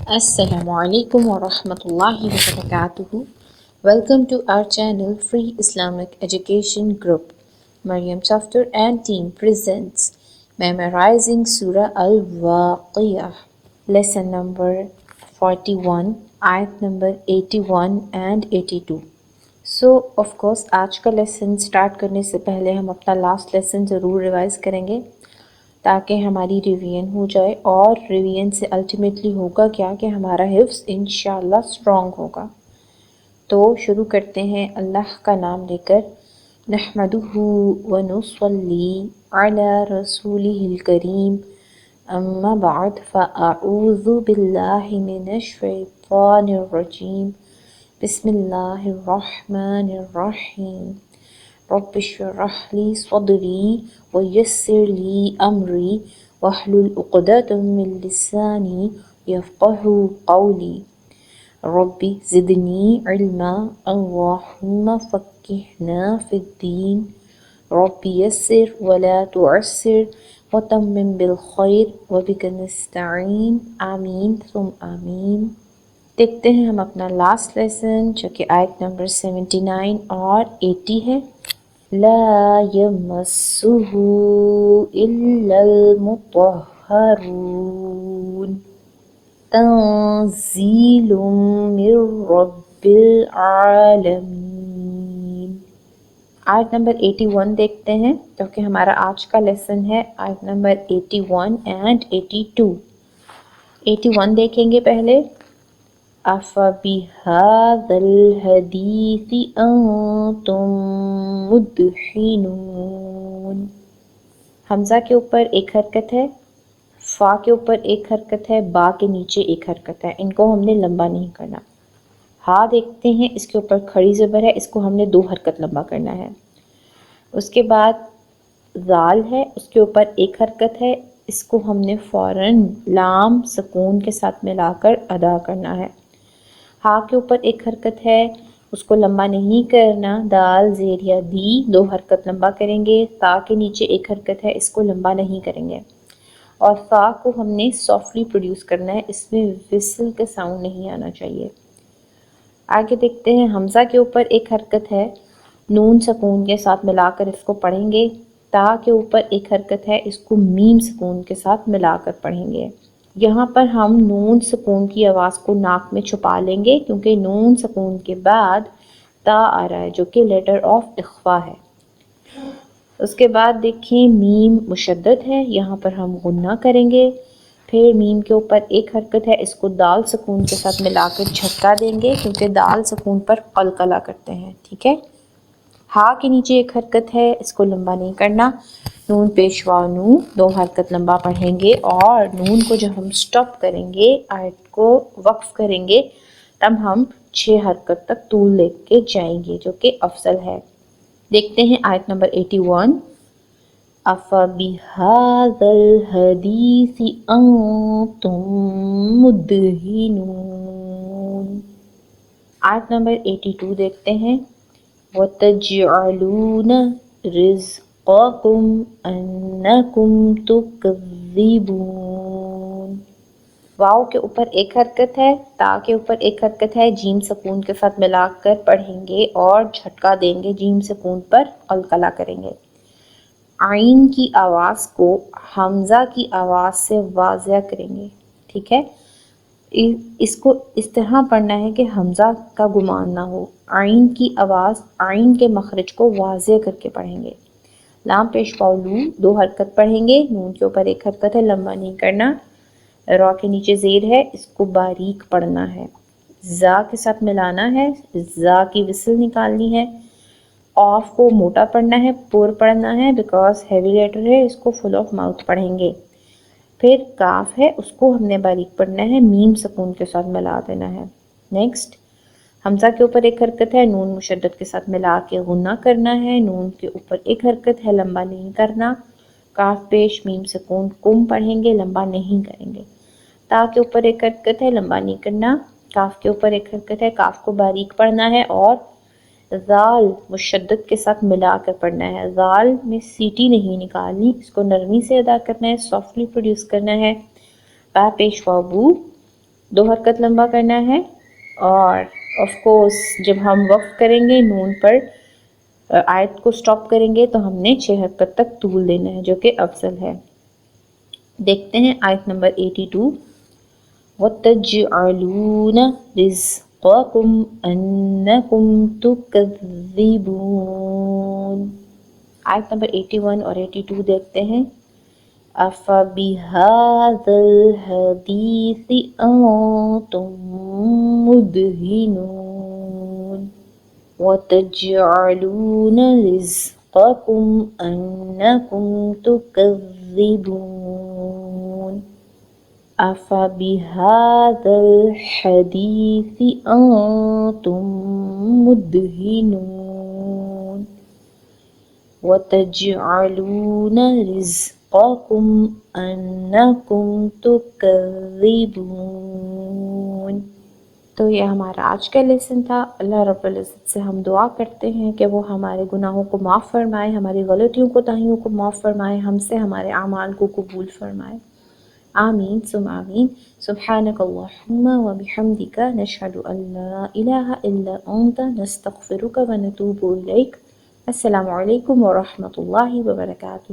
Assalamu alaikum wa rahmatullahi wa barakatuhu. Welcome to our channel Free Islamic Education Group. Maryam Safter and team presents Memorizing Surah Al-Waqiyah. Lesson number 41, ayat number 81 and 82. So of course آج کا lesson start کرنے سے پہلے ہم اپنا last lesson ضرور revise کریں گے تاکہ ہماری ریویژن ہو جائے، اور ریویژن سے الٹیمیٹلی ہوگا کیا کہ ہمارا حفظ انشاءاللہ اسٹرانگ ہوگا۔ تو شروع کرتے ہیں اللہ کا نام لے کر۔ نحمدہ ونصلی علی رسولہ الکریم، اما بعد فاعوذ باللہ من الشیطان الرجیم، بسم اللہ الرحمن الرحیم۔ رب اشرح لی صدری ویسر لی امری واحلل عقدۃ من لسانی یفقہوا قولی۔ رب زدنی علما اللہم فقہنا فی الدین۔ رب یسر ولا تعسر وتمم بالخیر وبک نستعین، آمین ثم آمین۔ دیکھتے ہیں ہم اپنا لاسٹ لیسن جو کہ آیت نمبر 79 اور 80 ہے۔ لا یمسہ الا المطہرون، تنزیل من رب العالمین۔ آیت نمبر 81 دیکھتے ہیں کیونکہ ہمارا آج کا لیسن ہے آیت نمبر 81 اینڈ 82۔ 81 دیکھیں گے پہلے۔ أَفَبِهَذَا الْحَدِيثِ أَنْتُمْ مُدْحِنُونَ۔ حمزہ کے اوپر ایک حرکت ہے، فا کے اوپر ایک حرکت ہے، با کے نیچے ایک حرکت ہے، ان کو ہم نے لمبا نہیں کرنا۔ ہا دیکھتے ہیں، اس کے اوپر کھڑی زبر ہے، اس کو ہم نے 2 حرکت لمبا کرنا ہے۔ اس کے بعد ذال ہے، اس کے اوپر ایک حرکت ہے، اس کو ہم نے فوراً لام سکون کے ساتھ ملا کر ادا کرنا ہے۔ ہا کے اوپر ایک حرکت ہے، اس کو لمبا نہیں کرنا، دال زیر یا دی 2 حرکت لمبا کریں گے۔ تا کے نیچے ایک حرکت ہے، اس کو لمبا نہیں کریں گے، اور فا کو ہم نے سافٹلی پروڈیوس کرنا ہے، اس میں وسل کا ساؤنڈ نہیں آنا چاہیے۔ آگے دیکھتے ہیں، حمزہ کے اوپر ایک حرکت ہے، نون سکون کے ساتھ ملا کر اس کو پڑھیں گے۔ تا کے اوپر ایک حرکت ہے، اس کو میم سکون کے ساتھ ملا کر پڑھیں گے۔ یہاں پر ہم نون سکون کی آواز کو ناک میں چھپا لیں گے کیونکہ نون سکون کے بعد تا آ رہا ہے جو کہ لیٹر آف اخفا ہے۔ اس کے بعد دیکھیں میم مشدد ہے، یہاں پر ہم غنہ کریں گے۔ پھر میم کے اوپر ایک حرکت ہے، اس کو دال سکون کے ساتھ ملا کر جھٹکا دیں گے کیونکہ دال سکون پر قلقلہ کرتے ہیں، ٹھیک ہے۔ ہا کے نیچے ایک حرکت ہے، اس کو لمبا نہیں کرنا، نون پیشوا نو 2 حرکت لمبا پڑھیں گے، اور نون کو جب ہم سٹاپ کریں گے، آیت کو وقف کریں گے، تب ہم 6 حرکت تک طول لے کے جائیں گے جو کہ افضل ہے۔ دیکھتے ہیں آیت نمبر 81۔ أَفَبِهَذَا الْحَدِيثِ أَنْتُمْ مُدْحِنُونَ۔ آیت نمبر 82 دیکھتے ہیں۔ وَتَجْعَلُونَ رِزْقَكُمْ أَنَّكُمْ تُكَذِّبُونَ۔ واو کے اوپر ایک حرکت ہے، تا کے اوپر ایک حرکت ہے، جیم سکون کے ساتھ ملا کر پڑھیں گے اور جھٹکا دیں گے، جیم سکون پر قلقلہ کریں گے۔ عین کی آواز کو حمزہ کی آواز سے واضح کریں گے، ٹھیک ہے۔ اس کو اس طرح پڑھنا ہے کہ حمزہ کا گمان نہ ہو، عین کی آواز، عین کے مخرج کو واضح کر کے پڑھیں گے۔ لام پیش پاؤلو 2 حرکت پڑھیں گے، نون کے اوپر ایک حرکت ہے، لمبا نہیں کرنا، را کے نیچے زیر ہے، اس کو باریک پڑھنا ہے، زا کے ساتھ ملانا ہے، زا کی وسل نکالنی ہے، آف کو موٹا پڑھنا ہے، پور پڑھنا ہے بیکاز ہیوی لیٹر ہے، اس کو فل آف ماؤتھ پڑھیں گے۔ پھر کاف ہے، اس کو ہم نے باریک پڑھنا ہے، میم سکون کے ساتھ ملا دینا ہے۔ نیکسٹ، حمزہ کے اوپر ایک حرکت ہے، نون مشدد کے ساتھ ملا کے غنہ کرنا ہے، نون کے اوپر ایک حرکت ہے، لمبا نہیں کرنا، کاف پیش میم سکون کم پڑھیں گے، لمبا نہیں کریں گے۔ تا کے اوپر ایک حرکت ہے، لمبا نہیں کرنا، کاف کے اوپر ایک حرکت ہے، کاف کو باریک پڑھنا ہے، اور ذال مشدد کے ساتھ ملا کر پڑھنا ہے، ذال میں سیٹی نہیں نکالنی، اس کو نرمی سے ادا کرنا ہے، سافٹلی پروڈیوس کرنا ہے۔ با پیش واو بو، 2 حرکت لمبا کرنا ہے، اور آف کورس جب ہم وقف کریں گے نون پر آیت کو سٹاپ کریں گے تو ہم نے 6 حرکت تک طول دینا ہے، جو کہ افضل ہے۔ دیکھتے ہیں آیت نمبر 82، وَتَجْعَلُونَ رِزْقَكُمْ أَنَّكُمْ تُكَذِّبُونَ۔ آیت نمبر 81 اور 82 دیکھتے ہیں۔ أَفَبِهَذَا الْحَدِيثِ أَنْتُمْ مُدْهِنُونَ وَتَجْعَلُونَ رِزْقَكُمْ أَنَّكُمْ تُكَذِّبُونَ أَفَبِهَذَا الْحَدِيثِ أَنْتُمْ مُدْهِنُونَ وَتَجْعَلُونَ رِزْقَكُمْ أَنَّكُمْ تُكَذِّبُونَ۔ تو یہ ہمارا آج کا لیسن تھا۔ اللہ رب العزت سے ہم دعا کرتے ہیں کہ وہ ہمارے گناہوں کو معاف فرمائے، ہماری غلطیوں کو تاہیوں کو معاف فرمائے، ہم سے ہمارے اعمال کو قبول فرمائے۔ آمین ثم آمین۔ سبحانک اللہم و بحمدک، نشہد ان لا الہ الا انت، نستغفرک و نتوب الیک۔ السلام علیکم ورحمۃ اللہ وبرکاتہ۔